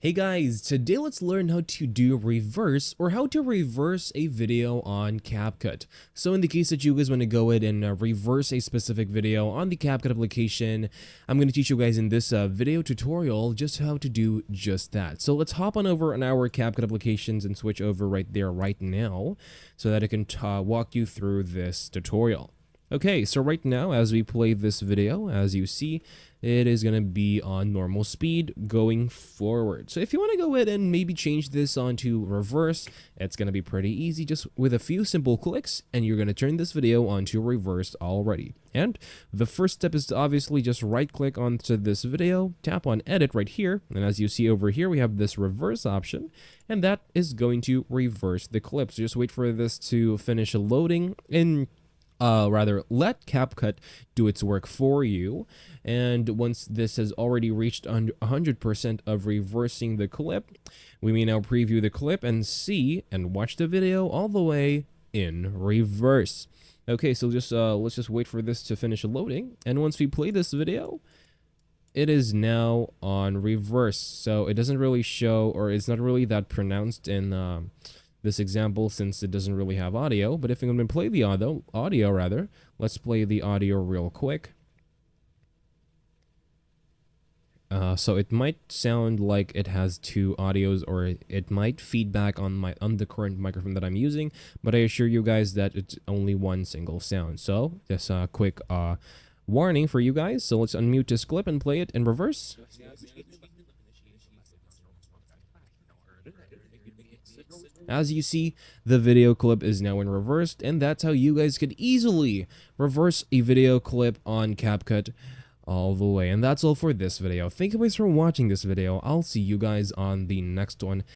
Hey guys, today let's learn how to do reverse or how to reverse a video on CapCut. So in the case that you guys want to go ahead and reverse a specific video on the CapCut application, I'm going to teach you guys in this video tutorial just how to do just that. So let's hop on over on our CapCut applications and switch over right there right now so that I can walk you through this tutorial. Okay, so right now as we play this video, as you see, it is going to be on normal speed going forward. So if you want to go ahead and maybe change this onto reverse, it's going to be pretty easy just with a few simple clicks, and you're going to turn this video onto reverse already. And the first step is to obviously just right click onto this video, tap on edit right here, and as you see over here we have this reverse option, and that is going to reverse the clip. So just wait for this to finish loading and let CapCut do its work for you. And once this has already reached 100% of reversing the clip, we may now preview the clip and see and watch the video all the way in reverse. Okay, so just let's just wait for this to finish loading. And once we play this video, it is now on reverse. So it doesn't really show, or it's not really that pronounced in this example since it doesn't really have audio. But if I'm going to play the audio rather, let's play the audio real quick. So it might sound like it has two audios, or it might feedback on the current microphone that I'm using, but I assure you guys that it's only one single sound. So just a quick warning for you guys. So let's unmute this clip and play it in reverse. As you see, the video clip is now in reverse, and that's how you guys could easily reverse a video clip on CapCut all the way. And that's all for this video. Thank you guys for watching this video. I'll see you guys on the next one.